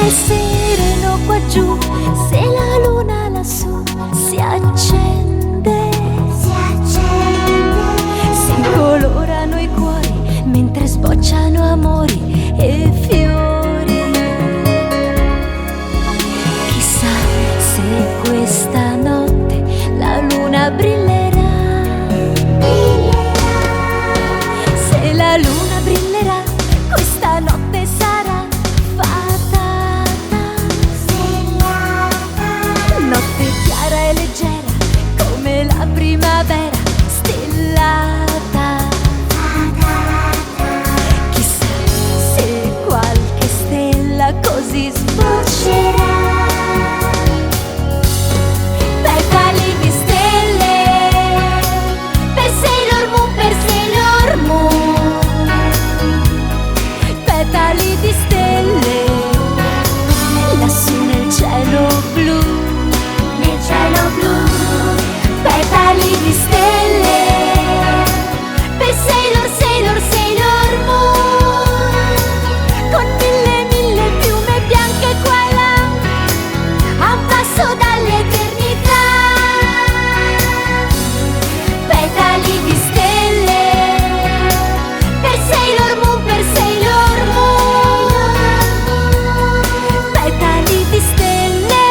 è sereno qua giù, se la luna lassù si accende, si incolorano i cuori mentre sbocciano amori e fiori. Chissà se questa notte la luna brillerà, se la luna brillerà, questa notte sarà fatata. Notte chiara e leggera come la primavera stellata. Chissà se qualche stella così sboccerà. Petali di stelle per Sailor Moon, per Sailor Moon. Petali di stelle lassù nel cielo blu, nel cielo blu. Petali di stelle per Sailor, Sailor, Sailor Moon, con mille, mille piume bianche qua e là, a un passo dall'eternità. Petali di stelle per Sailor Moon, per Sailor Moon. Petali di stelle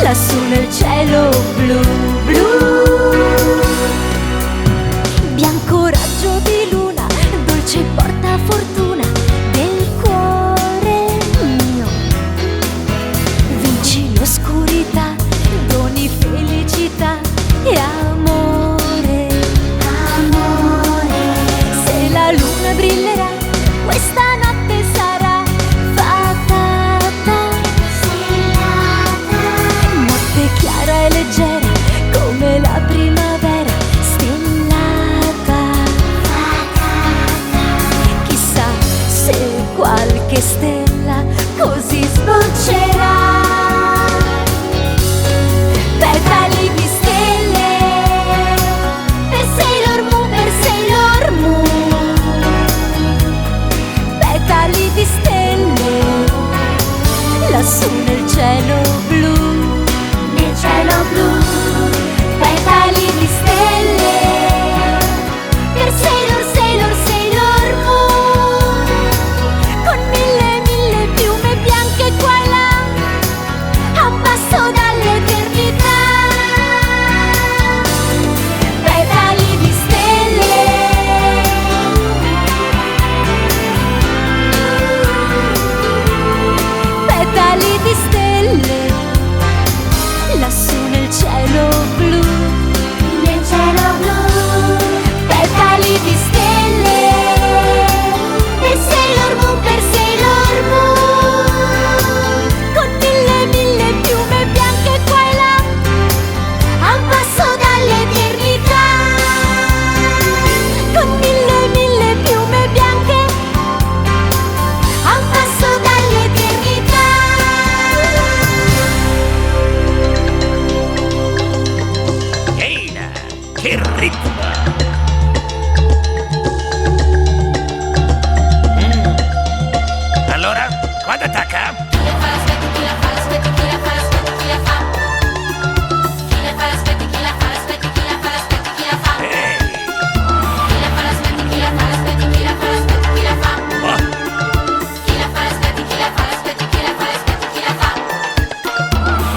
lassù nel cielo blu, blu. Bianco raggio di luna, dolce porta fortuna del cuore mio. Vinci l'oscurità, doni felicità e amore, amore. Se la luna brillerà, questa notte sarà fatata. Notte chiara e leggera come la primavera stellata. Chissà se qualche stella così sboccerà. Petali di stelle per Sailor Moon, per Sailor Moon. Petali di stelle lassù nel cielo blu, nel cielo blu. Petali di stelle per Sailor, Sailor, Sailor Moon, con mille, mille piume bianche qua e là, a un passo dall'eternità. Petali di stelle, petali di stelle lassù nel cielo blu, nel cielo blu. Petali di stelle per Sailor Moon, per Sailor Moon, con mille, mille piume bianche qua e là, a un passo dall'eternità. Con mille, mille piume bianche, a un passo dall'eternità. Eina, che ritmo! Allora, quando attacca? Ehi!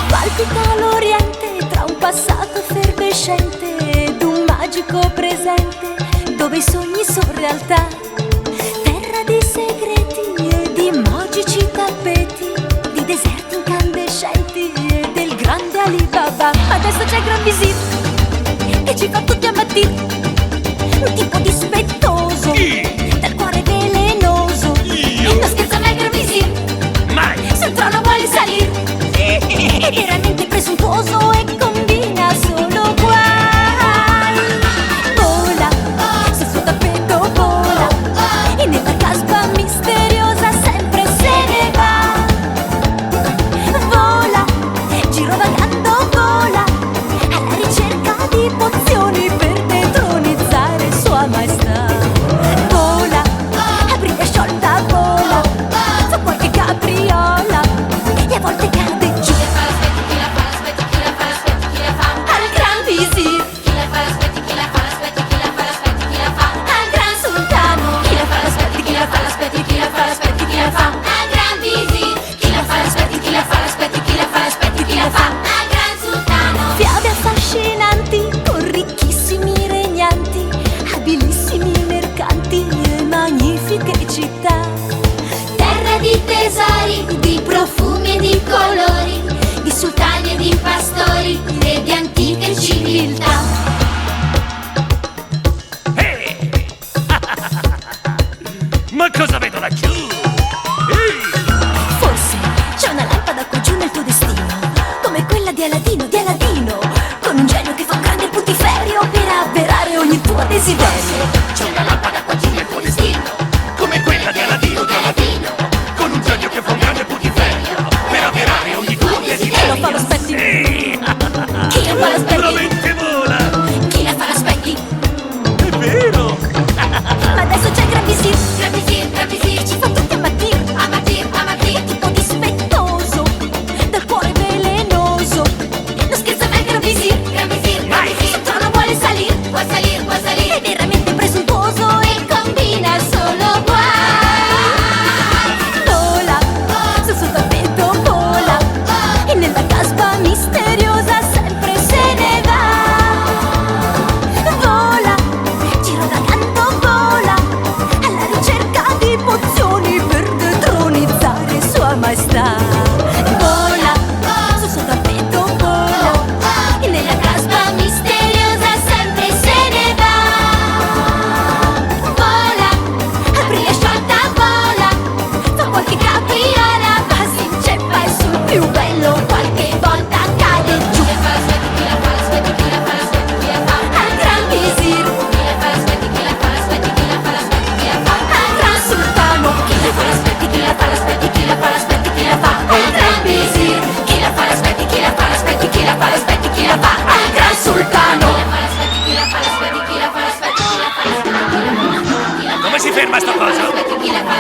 Palpita l'Oriente tra un passato effervescente ed un magico presente dove i sogni sono realtà. Terra di segreti e di magici tappeti, di deserti incandescenti e del grande Alibaba. Adesso c'è il Gran Visir che ci fa tutti ammattire, un tipo dispettoso dal cuore velenoso. Non scherza mai il Gran Visir, Mai! sul trono vuole salire, è veramente presuntuoso e combina solo guai. Vola, sul suo tappeto vola, e nella casba misteriosa sempre se ne va. Vola, girovagando vola, alla ricerca di pozioni per detronizzare Sua Maestà.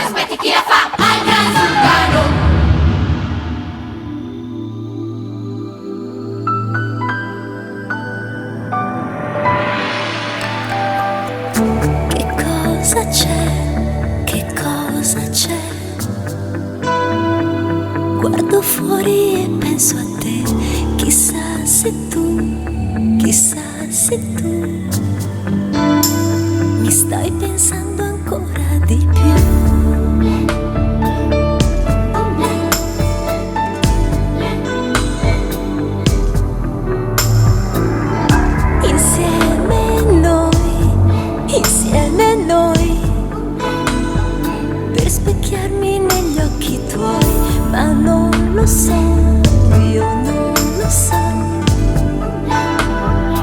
aspetti chi la fa? Al Gran Vulcano. Cosa c'è? Che cosa c'è? Guardo fuori e penso a te. Chissà se tu, chissà se tu mi stai pensando ancora di più. Insieme noi, per specchiarmi negli occhi tuoi, ma non lo so, io non lo so,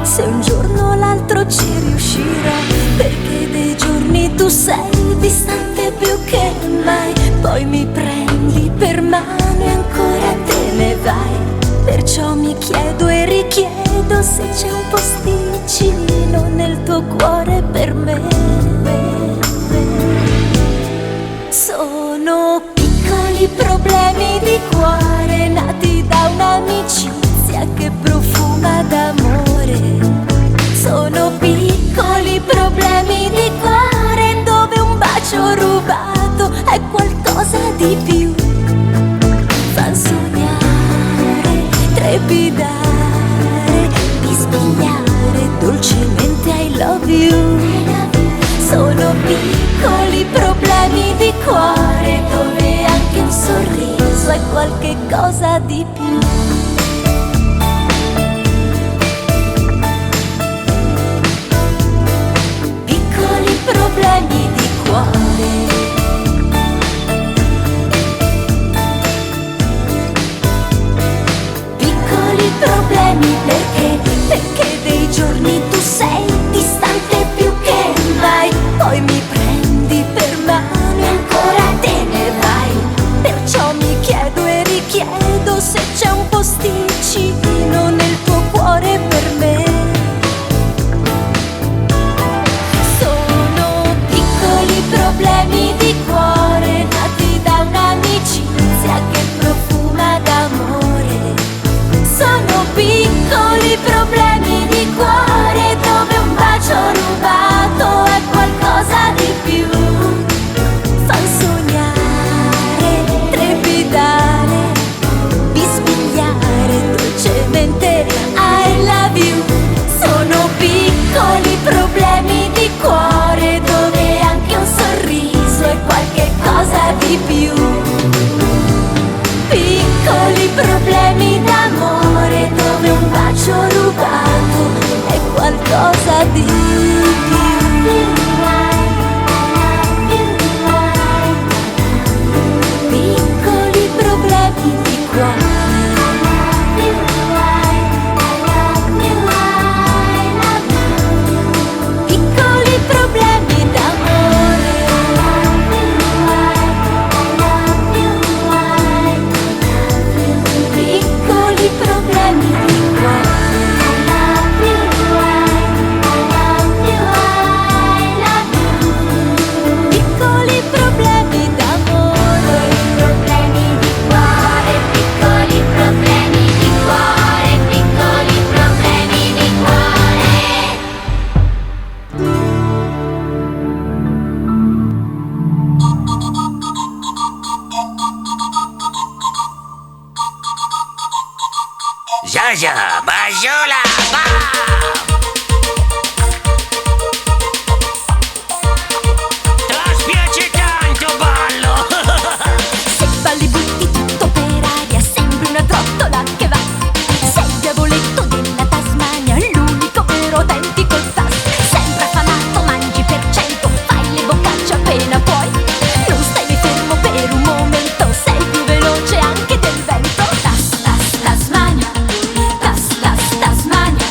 se un giorno o l'altro ci riuscirò, perché dei giorni tu sei distante più che mai, poi mi prendi per mano e ancora te ne vai, perciò mi chiedo e richiedo se c'è un posticino nel tuo cuore per me. Sono piccoli problemi di cuore nati da un'amicizia che profuma d'amore. Sono piccoli problemi di cuore dove un bacio rubato è qualcosa di più. Fan sognare, trepidare, bisbigliare dolcemente I love you. Sono piccoli problemi di cuore dove anche un sorriso è qualche cosa di più. Piccoli problemi di cuore. Problemi perché dei giorni tu sei distante più che mai, poi mi prendi per mano e ancora te ne vai, perciò mi chiedo e richiedo se c'è un posticino nel tuo cuore per me. Sono piccoli problemi di cuore nati da un'amicizia che profuma d'amore. Sono piccoli problemi di cuore dove un bacio rubato è qualcosa di più. Fan sognare, trepidare, bisbigliare dolcemente I love you. Sono piccoli problemi di cuore dove anche un sorriso è qualche cosa di più. Piccoli problemi d'amore dove un bacio rubato è qualcosa di più. Piccoli problemi di cuore. Piccoli problemi d'amore. Piccoli problemi di cuore. Piccoli problemi d'amore. Problemi di cuore, piccoli problemi di cuore, piccoli problemi di cuore. Giorgio, Bajola, ti spiace tanto, ballo. Se balli butti tutto per aria, sembri una trottola che va. Sei il diavoletto della Tasmania, l'unico vero autentico sass. Sempre affamato, mangi per 100, fai le boccacce appena puoi. Non stai mai fermo per un momento, sei più veloce anche del vento. Tasmania, Tasmania,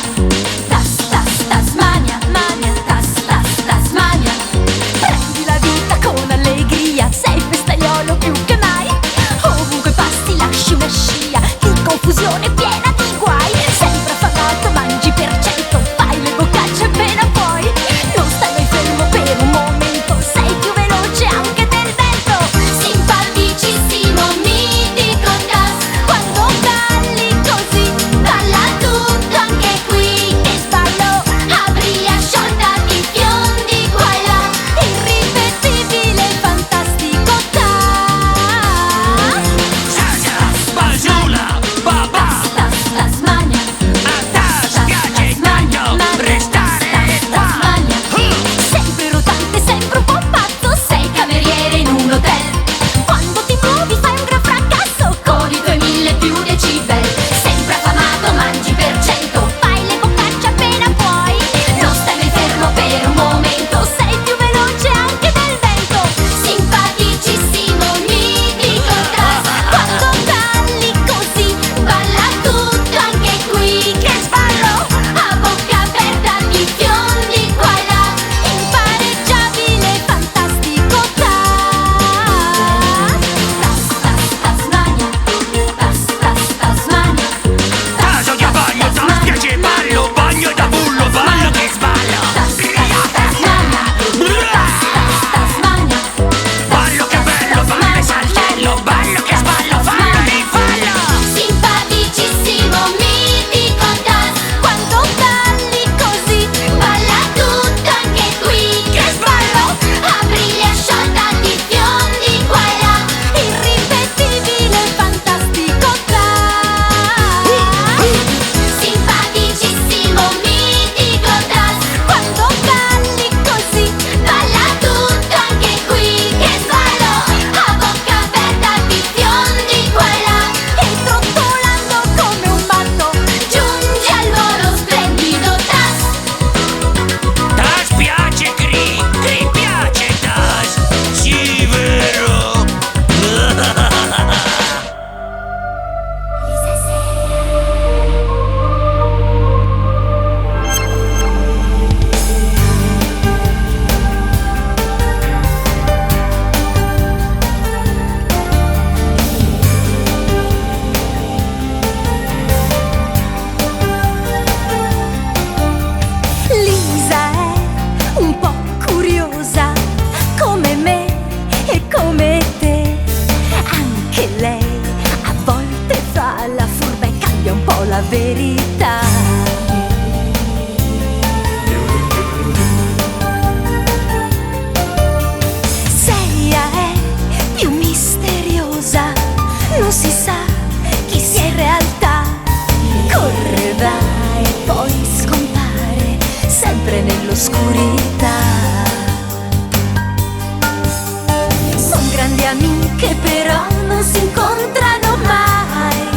che però non si incontrano mai.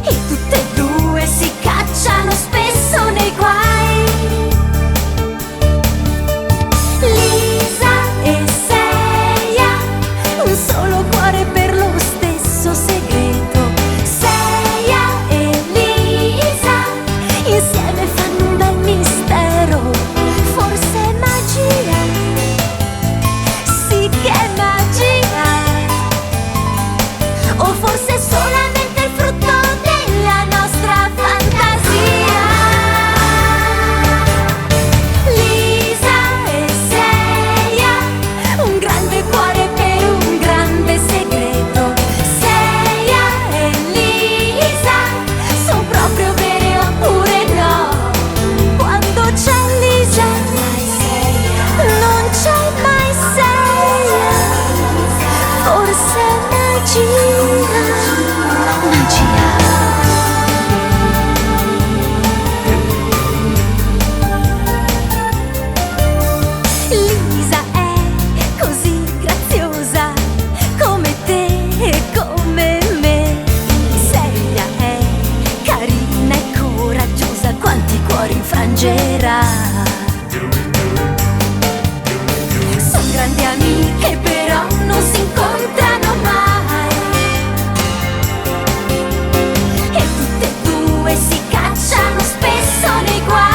E tutte e due si cacciano spesso nei guai. Lisa e Seia, un solo cuore per lo stesso segreto. Seia e Lisa, insieme fanno un bel mistero. Forse è magia, sì che è magia. O forse è solamente il frutto della nostra fantasia. Lisa e Seia, un grande cuore per un grande segreto. Seia e Lisa, son proprio vere oppure no? Quando c'è Lisa, non c'è mai Seia. Forse è magia, magia. Lisa è così graziosa, come te e come me. Seia è carina e coraggiosa, quanti cuori infrangerà. Son grandi amiche però non si incontrano mai. E tutte e due si cacciano spesso nei guai.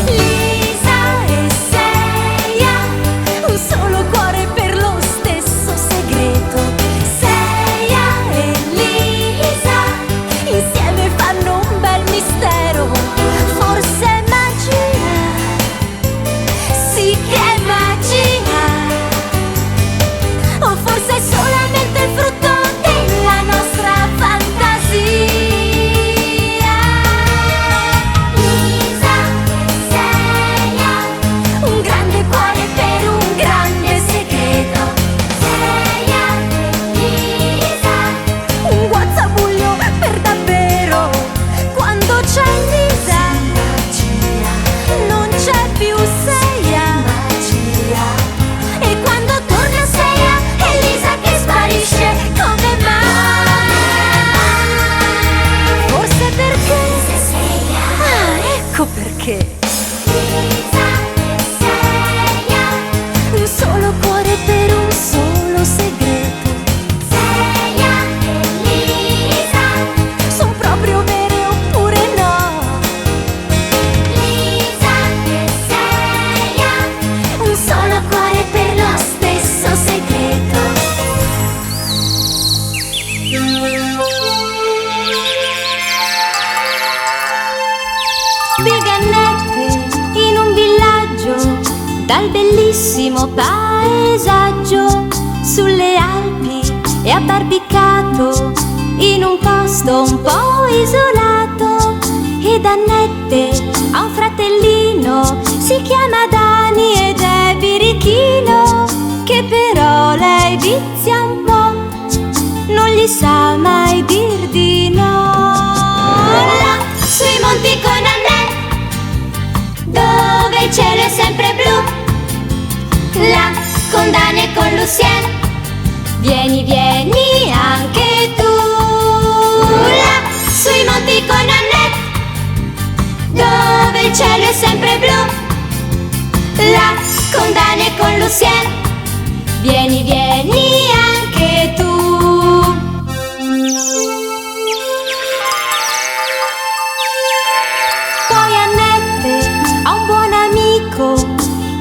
Lisa e Seia, un solo cuore per lo stesso segreto. Seia e Lisa, insieme fanno un bel mistero. Forse è magia, sì che è magia. O forse è solamente il frutto della nostra fantasia. Lisa e Seia, un grande cuore per un grande segreto. Seia e Lisa, un guazzabuglio per davvero. Quando c'è Lisa, non c'è più Seia. E quando torna Seia, è Lisa che sparisce. Come mai? Forse perché ecco perché. Lisa e Seia, un solo cuore per un solo segreto. Seia e Lisa, son proprio vere oppure no? Lisa e Seia, un solo cuore per lo stesso segreto. Due gannette in un villaggio, dal bellissimo paesaggio, sulle Alpi e abbarbicato, in un posto un po' isolato. Ed Annette ha un fratellino, si chiama Dani ed è birichino, che però lei vizia un po', non gli sa mai dir di no. Là sui monti con Annette, dove il cielo è sempre blu, là con Dani e con Lucien, vieni, vieni anche tu. Là sui monti con Annette, dove il cielo è sempre blu, là con Dani e con Lucien, vieni, vieni anche tu. Poi Annette ha un buon amico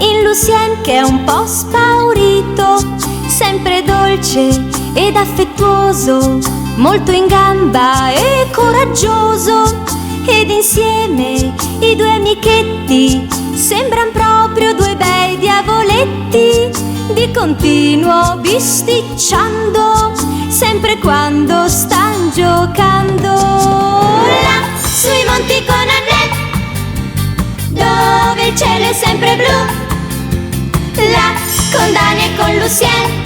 in Lucien che è un po' spaurito, sempre dolce ed affettuoso, molto in gamba e coraggioso. Ed insieme i due amichetti sembran proprio due bei diavoletti, di continuo bisticciando, sempre quando stan giocando. Là sui monti con Annette, dove il cielo è sempre blu, là con Dani e con Lucien,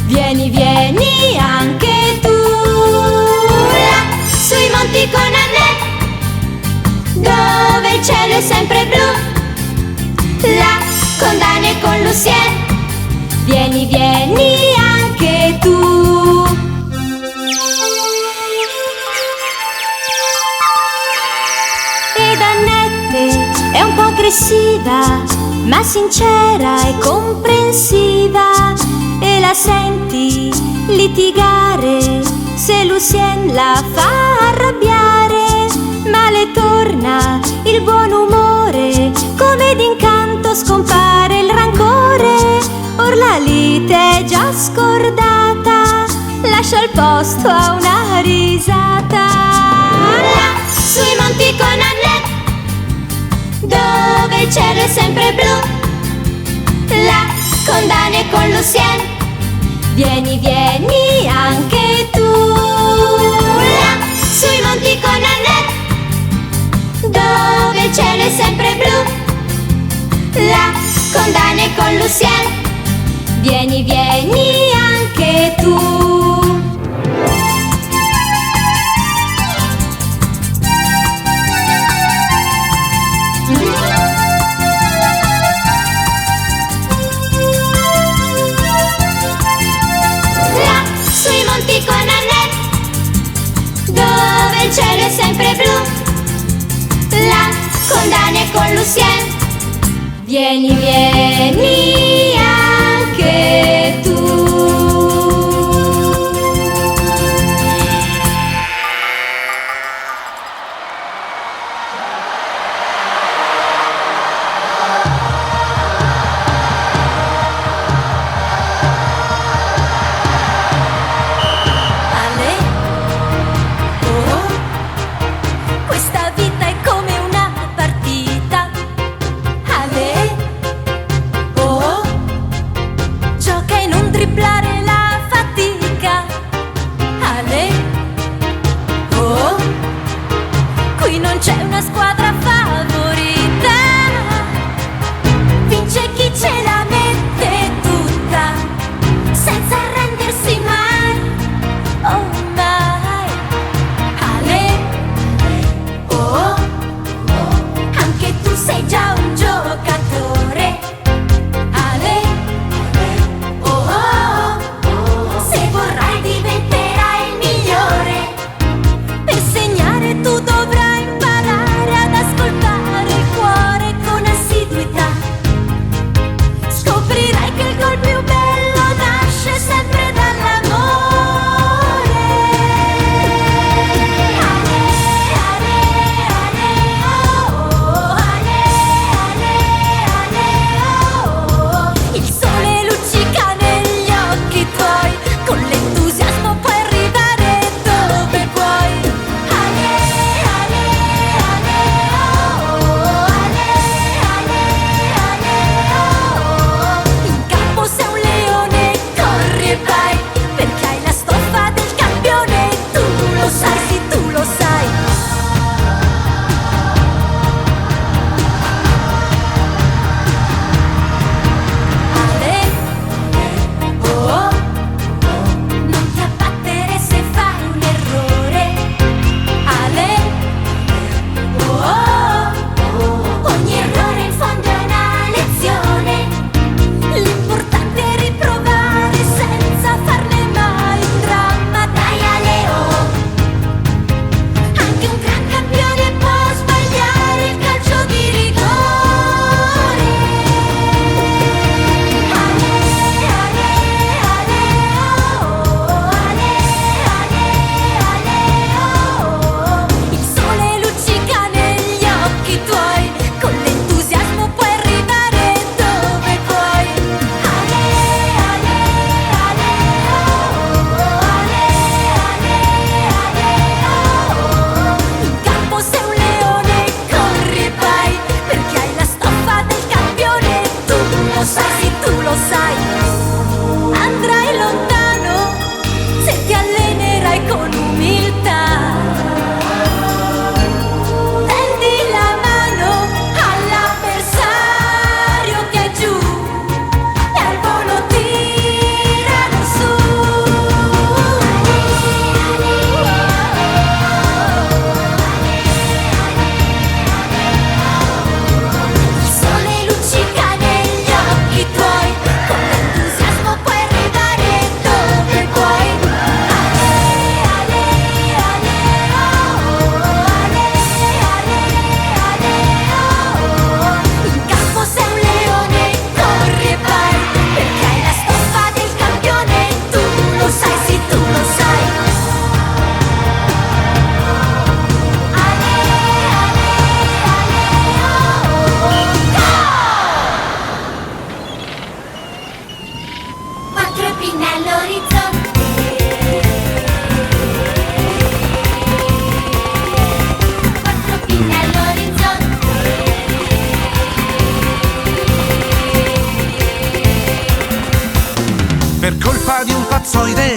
vieni, vieni anche tu. Là sui monti con Annette, dove il cielo è sempre blu, là con Dani Lucien. Vieni, vieni anche tu. Ed Annette è un po' aggressiva, ma sincera e comprensiva. E la senti litigare se Lucien la fa arrabbiare, ma le torna il buon umore, come d'incanto scompare il rancore. Or la lite è già scordata, lascia il posto a una risata. Là, sui monti con Annette, dove il cielo è sempre blu. Là, con Dan e con Lucien, vieni, vieni anche tu. Là, sui monti con Annette, dove il cielo è sempre blu. Là, con Dan e con Lucien, vieni, vieni anche tu. Là, sui monti con Annette, dove il cielo è sempre blu. Là, con Dan e con Lucien, vieni, vieni anche tu. Ale, oh, questa vita è come una partita. Ale, oh, gioca e non dribblare la fatica. Ale, oh, qui non c'è una squadra favorita. Vince chi ce la mette tutta, senza arrendersi mai, oh mai. Ale, oh, anche tu sei già un giocatore. Ale, oh, se vorrai diventerai il migliore. Per segnare tu dovrai imparare ad ascoltare il cuore con assiduità. Scoprirai che il gol più bello nasce sempre dall'amore. Ale, ale, ale, oh, ale, ale, ale, oh. Il sole luccica negli occhi tuoi, con l'entusiasmo puoi arrivare dove vuoi. Ale, ale, ale, oh, ale, ale, ale, oh. In campo sei un leone, corri e vai, perché hai la stoffa del campione. Tu lo sai, sì, tu lo sai. Ale, oh, non ti abbattere se fai un errore. Ale, oh, ogni errore in fondo è una lezione. L'importante è riprovare senza farne mai un dramma. Dai Ale, oh, anche un gran campione può sbagliare il calcio di rigore. Ale, ale, ale, oh, ale, ale, ale, oh. Il sole luccica negli occhi tuoi, con l'entusiasmo puoi arrivare dove vuoi. Ale, ale, ale, oh, ale, ale, ale, oh. In campo sei un leone, corri e vai, perché hai la stoffa del campione. Tu lo sai, sì, tu lo sai. Andrai lontano se ti allenerai con umiltà. Tendi la mano all'avversario che è giù e al volo tiralo su. Il sole luccica negli occhi tuoi, schizazzoide,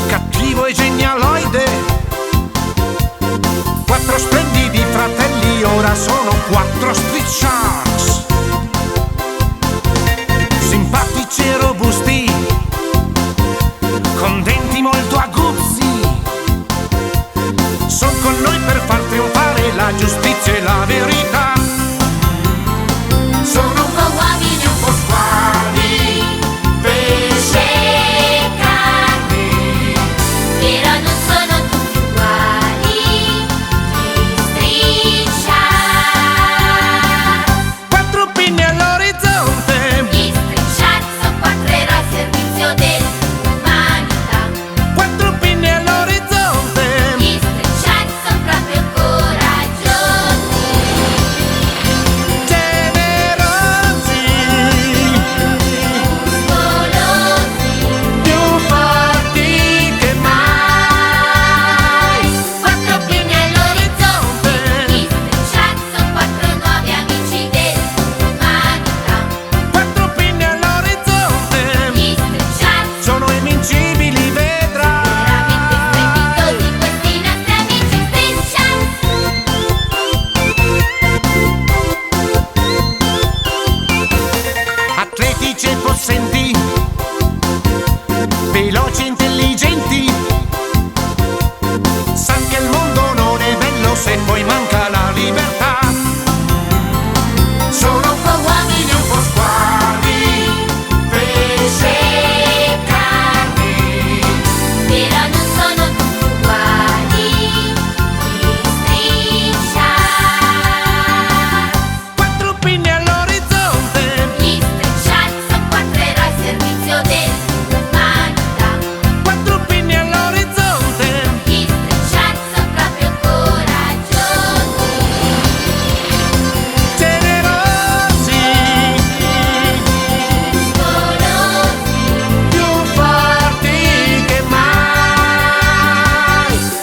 cattivo e genialoide. 4 splendidi fratelli, ora sono 4 Street Sharks. Simpatici e robusti, con denti molto aguzzi, son con noi per far trionfare la giustizia e la verità. Sono un po' uomini, un po' squali, pesce e carne, però non sono tutti uguali, gli Street Sharks. 4 pinne all'orizzonte, Gli Street Sharks sono 4 eroi al servizio dell'umanità. 4 pinne all'orizzonte, Gli Street Sharks sono proprio coraggiosi, generosi, muscolosi, più forti che mai. 4 pinne all'orizzonte. Gli Street Sharks sono 4 nuovi amici dell'umanità. 4 pinne all'orizzonte, Gli Street Sharks sono invincibili, vedrai. veramente strepitosi, questi nostri amici Street Sharks. Atletici e possenti, veloci e intelligenti, san che il mondo non è bello se poi manca la libertà. Sono un po' uomini, un po' squali, pesce e carne, Però non sono tutti uguali, gli Street Sharks. 4 pinne all'orizzonte, Gli Street Sharks sono 4 eroi al servizio dell'umanità. 4 pinne all'orizzonte, Gli Street Sharks sono proprio coraggiosi, generosi, muscolosi, più forti che mai.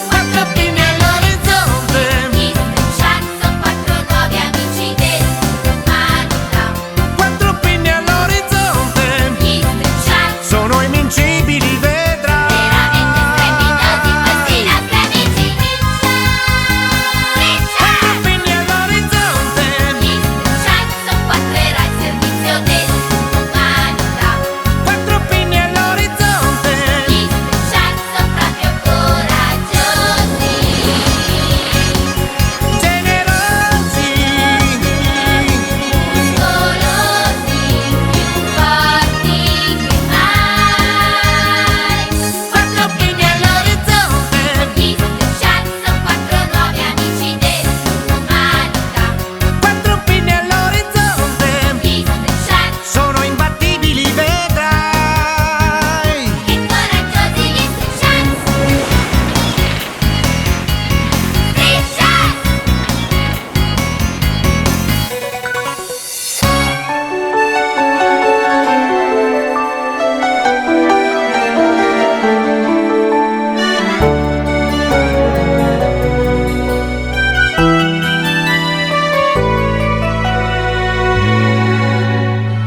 4 pinne all'orizzonte, Gli Street Sharks sono 4 nuovi amici dell'umanità. 4 pinne all'orizzonte, Gli Street Sharks sono invincibili, vedrai. veramente strepitosi, questi nostri amici Street 4 Sharks. pinne all'orizzonte, Gli Street Sharks sono 4 eroi al servizio dell'umanità. 4 pinne all'orizzonte, Gli Street Sharks sono proprio coraggiosi, generosi, muscolosi, più forti che mai. 4 pinne all'orizzonte, Gli Street Sharks sono 4 nuovi amici dell'umanità. 4 pinne all'orizzonte, Gli Street Sharks, sono imbattibili, vedrai. che coraggiosi gli Street Sharks. Street Sharks!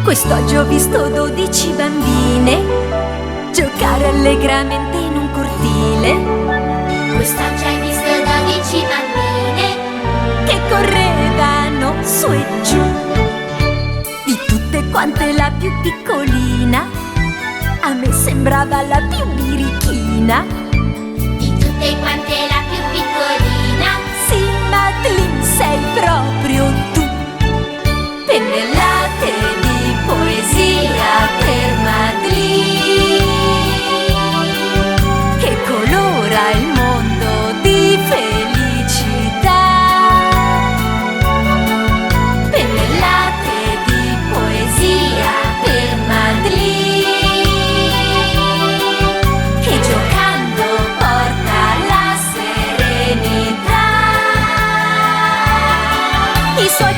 Quest'oggi ho visto 12 bambine giocare allegramente in un cortile. Quest'oggi hai visto 12 bambine che correvano su e giù. Di tutte quante la più piccolina a me sembrava la più birichina. Di tutte quante la più piccolina, sì, Madeline sei proprio tu. Pennellate di poesia per Madeline, che colora il mondo di felicità. Pennellate di poesia per Madeline, che giocando porta la serenità. I suoi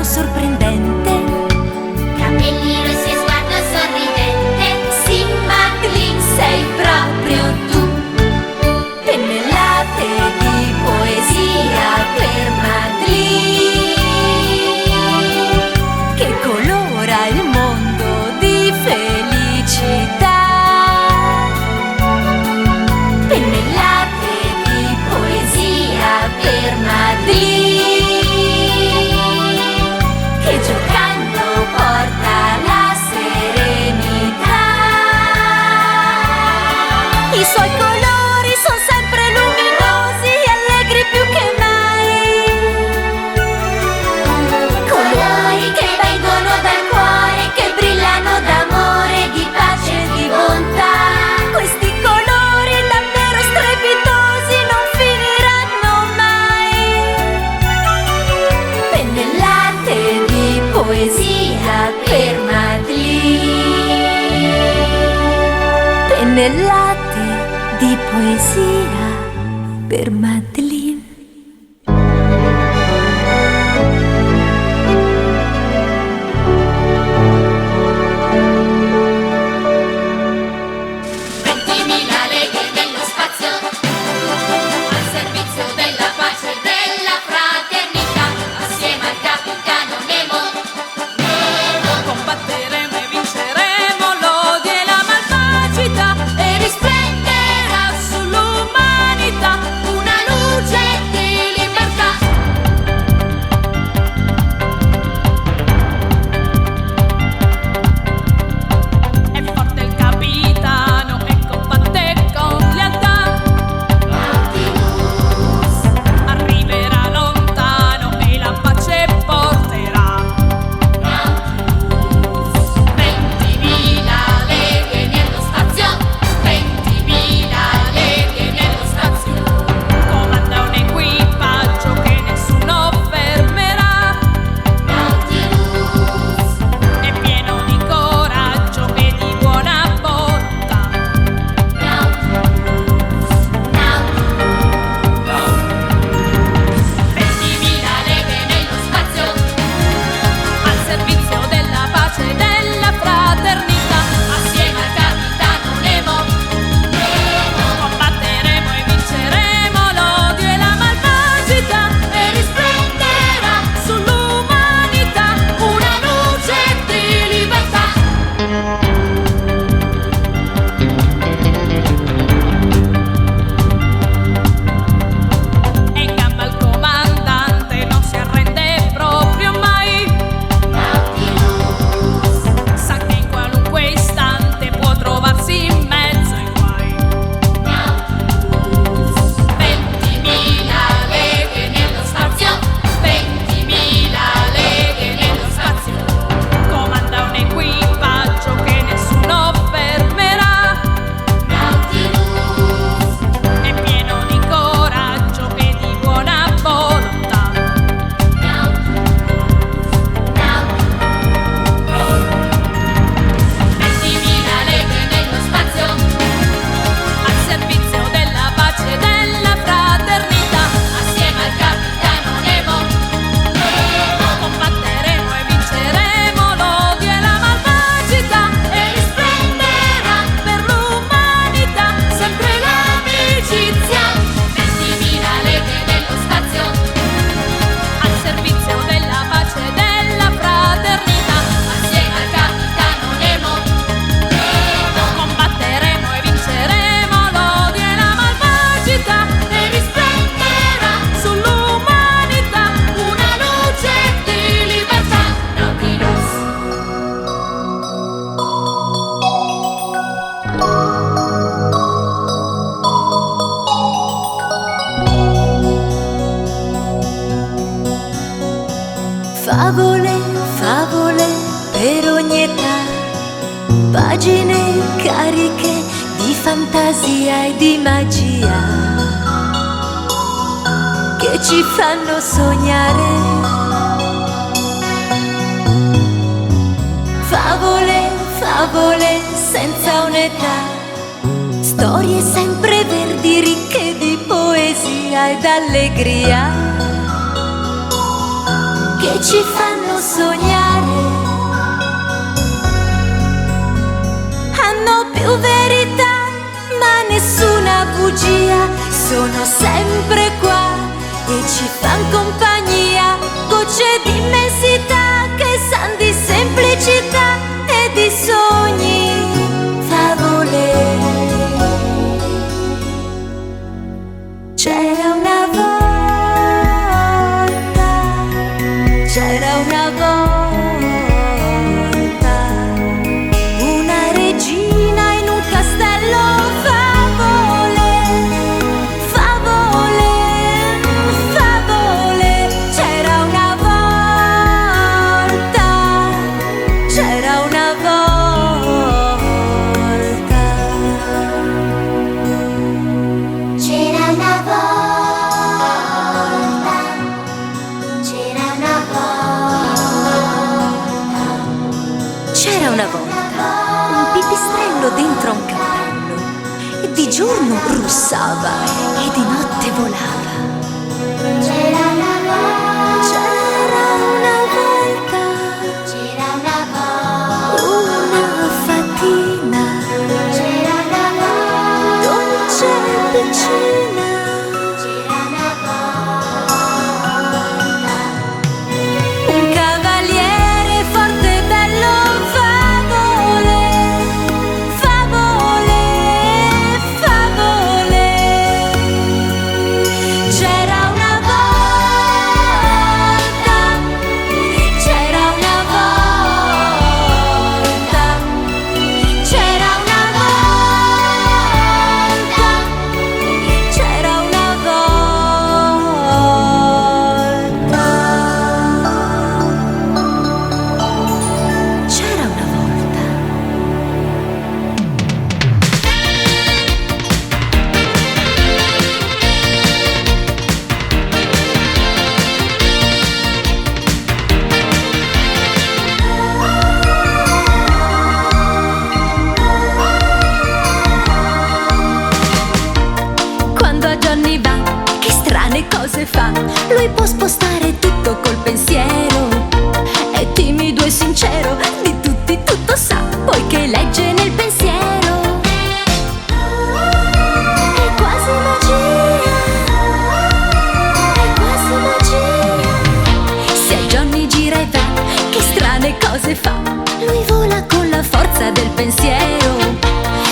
sorprendente, capelli rossi e sguardo sorridente. sì, Madeline, sei proprio tu. Pennellate di poesia per Madeline, che colora il mondo di felicità. Pennellate di poesia per Madeline, che giocando porta la serenità. I suoi colori sono sempre luminosi e allegri più che mai, colori che vengono dal cuore, che brillano d'amore, di pace e di bontà. Questi colori davvero strepitosi non finiranno mai. Pennellate di poesia per Madeline, pennellate di poesia per Madeline. Ventimila leghe nello spazio, al servizio della pace e della fraternità. Assieme al capitano Nemo, Combatteremo e vinceremo l'odio e la malvagità, e risplenderà sull'umanità una luce di libertà. È forte il capitano e combatte con lealtà. Arriverà lontano e la pace porterà. 20.000 leghe nello spazio, 20.000 leghe nello spazio. Comanda un equipaggio che nessuno fermerà. È pieno di coraggio e di buona volontà. 20.000 leghe nello spazio, Al servizio della pace e della fraternità, assieme al capitano Nemo. combatteremo e vinceremo l'odio e la malvagità, E risplenderà sull'umanità una luce di libertà. è in gamba il comandante, non si arrende proprio mai. Sa che in qualunque istante può trovarsi in mezzo ai guai. 20.000 leghe nello spazio, 20.000 leghe nello spazio. Comanda un equipaggio che nessuno fermerà. È pieno di coraggio e di buona volontà. 20.000 leghe nello spazio, Al servizio della pace e della fraternità, assieme al capitano Nemo. combatteremo e vinceremo l'odio e la malvagità, E risplenderà per l'umanità sempre l'amicizia. 20.000 leghe nello spazio, al servizio della pace e della fraternità. assieme al capitano Nemo. Combatteremo e vinceremo l'odio e la malvagità, E risplenderà sull'umanità una luce di libertà. Nautilus. Favole, favole per ogni età, pagine cariche di fantasia e di magia, che ci fanno sognare. Favole, favole senza un'età, storie sempre verdi ricche di poesia ed allegria, che ci fanno sognare. Hanno più verità, ma nessuna bugia. Sono sempre qua e ci fan compagnia. Gocce di immensità che san di semplicità e di sogni, favole. C'era una volta, c'era una volta, una regina in un castello, favole, favole, favole. C'era una volta, c'era una volta. C'era una volta, c'era una volta, C'era una volta un pipistrello dentro a un cappello e di giorno russava e di notte volava. c'era una volta, C'era una volta c'era una volta, una fatina c'era una volta, dolce e piccina. c'era una volta, Un cavaliere forte e bello, favole, favole, favole. C'era una volta, c'era una volta, c'era una volta, c'era una volta. C'era una volta. Quando a Johnny va, che strane cose fa. Lui può spostare tutto col pensiero. È timido e sincero, di tutti tutto sa, poiché legge nel pensiero. È quasi magia, è quasi magia. Se a Johnny gira e va, che strane cose fa. Lui vola con la forza del pensiero.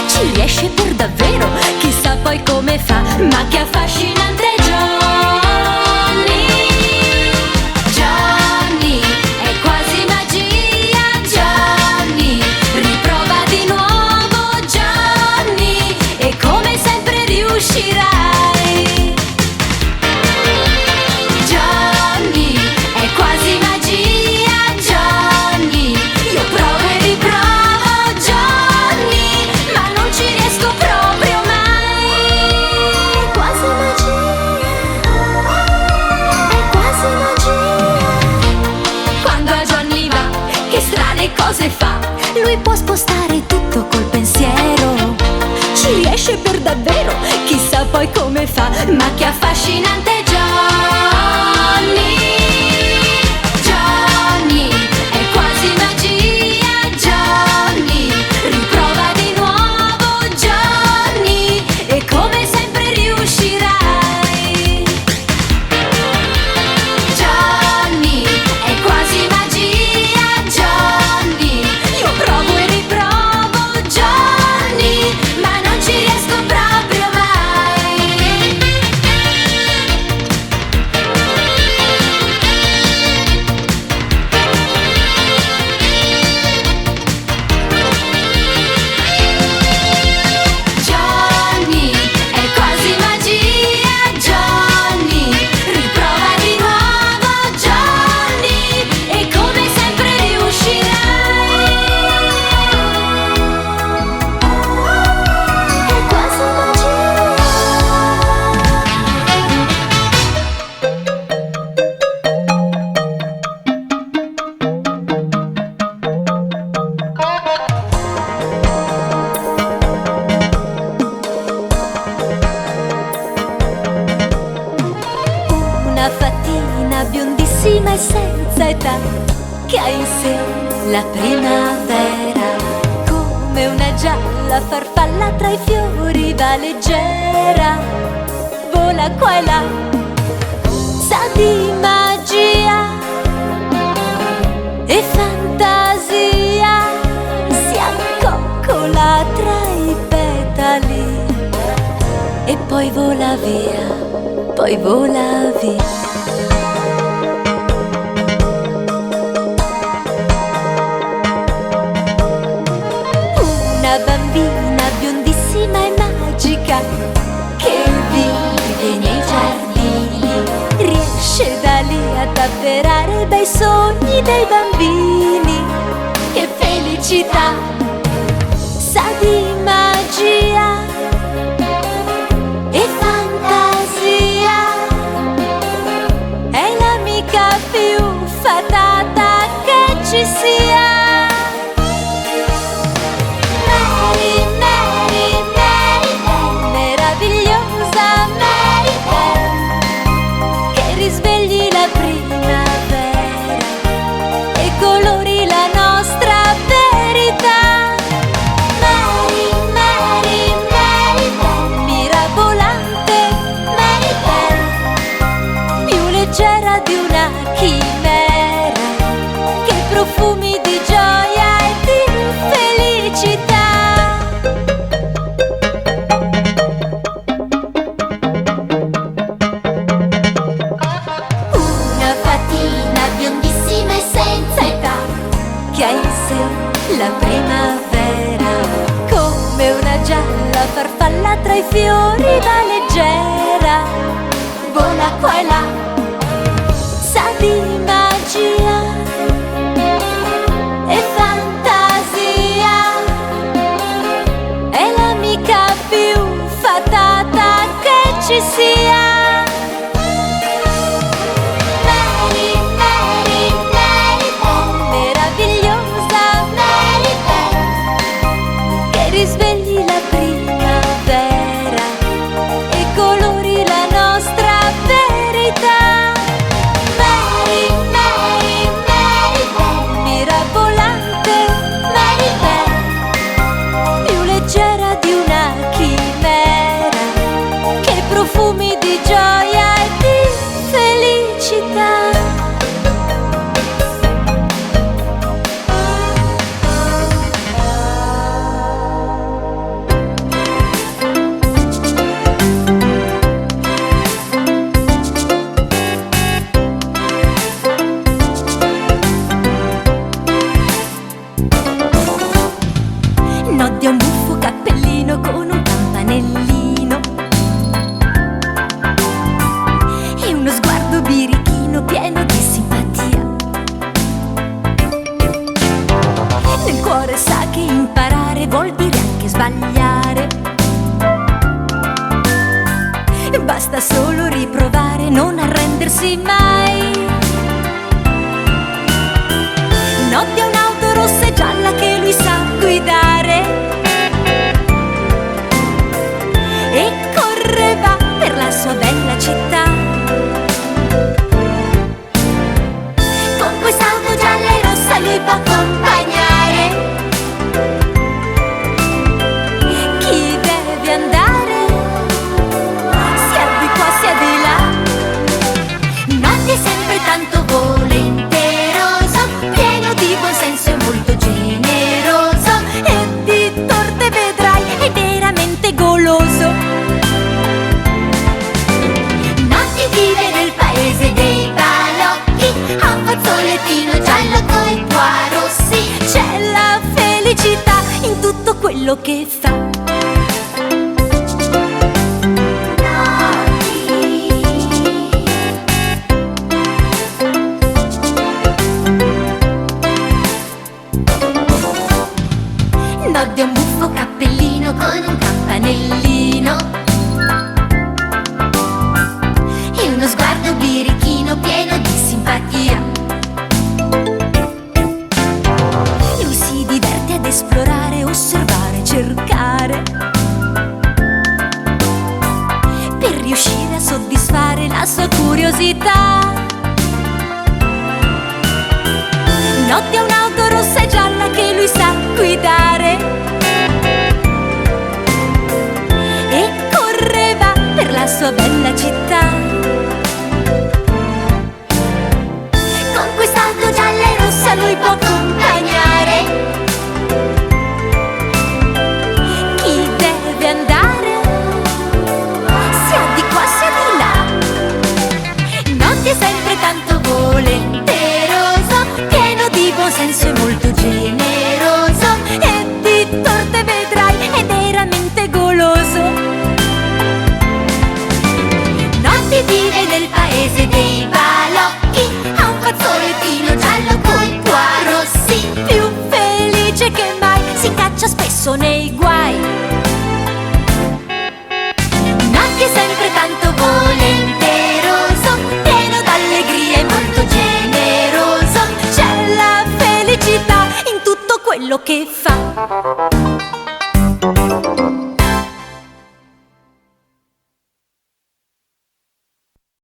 Ci riesce per davvero, chissà poi come fa, ma che affascinante è Johnny. Johnny è quasi magia, Johnny riprova di nuovo, Johnny, e come sempre riuscirai. Johnny è quasi magia, Johnny, io provo e riprovo, Johnny, ma non ci riesco proprio mai. È quasi magia, è quasi magia. Quando a Johnny va, che strane cose fa. Lui può spostare tutto col pensiero. Ci riesce per davvero, chissà poi come fa, ma che affascinante è Johnny. Johnny è quasi magia, Johnny riprova di nuovo, Johnny, e come sempre riuscirai. Johnny è quasi magia, Johnny, io provo e riprovo, Johnny, ma non ci riesco proprio mai. Johnny è quasi magia, Johnny riprova di nuovo, Johnny, e come sempre riuscirai. È quasi magia. Una fatina bambina biondissima e senza età, che ha in sé la primavera. Come una gialla farfalla tra i fiori va leggera, vola qua e là, sa di magia e fantasia, si accoccola tra i petali e poi vola via, poi vola via. Una bambina biondissima e magica che vive nei giardini, riesce da lì ad avverare i bei sogni dei bambini. Che felicità, sa di magia e fantasia, è l'amica più fatata che ci sia. Mary, Mary, Mary Bell, meravigliosa Mary Bell, che risvegli la primavera e colori la nostra verità. Mary, Mary, Mary Bell, mirabolante Mary Bell, più leggera di una chimera, che profumi di gioia e di felicità. Una fatina biondissima e senza età, che ha in sé la primavera. Come una gialla farfalla tra i fiori va leggera, vola qua e là, sa di magia e fantasia, è l'amica più fatata che ci sia. Mary, Mary, Mary Bell, meravigliosa Mary Bell, che risvegli la primavera e colori la nostra verità. Mary, Mary, Mary Bell, mirabolante Mary Bell, più leggera di una chimera, che profumi di gioia e di felicità. Noddia un buffo cappellino con un campanellino e uno sguardo birichino pieno di simpatia. Nel cuore sa che imparare vuol dire anche sbagliare, basta solo riprovare, non arrendersi mai. Noddia un'auto rossa e gialla che lui sa guidare e correva per la sua bella città. Con quest'auto gialla e rossa lui può accompagnare chi deve andare, sia di qua sia di là. Noddia è sempre tanto volenteroso, pieno di buon senso e molto generoso, e di torte vedrai è veramente goloso. Noddia vive nel paese dei balocchi, ha un fazzolettino giallo coi pois rossi, c'è la felicità in tutto quello che fa. Noddia un buffo cappellino con un campanellino e uno sguardo birichino pieno di simpatia. Lui si diverte ad esplorare, osservare, cercare notte a un'auto rossa e gialla che lui sa guidare, e correva per la sua bella città. Con quest'auto gialla e rossa lui può accompagnare chi deve andare, sia di qua sia di là. Notte è sempre tanto volenteroso, pieno di buon senso e molto generoso, e di torte vedrai è veramente goloso. Notte vive nel paese dei balocchi, ha un fazzolettino giallo coi rossi, più felice che mai, si caccia spesso nei guai. Notte è sempre tanto volenteroso, pieno d'allegria e molto generoso, c'è la felicità in tutto quello che fa.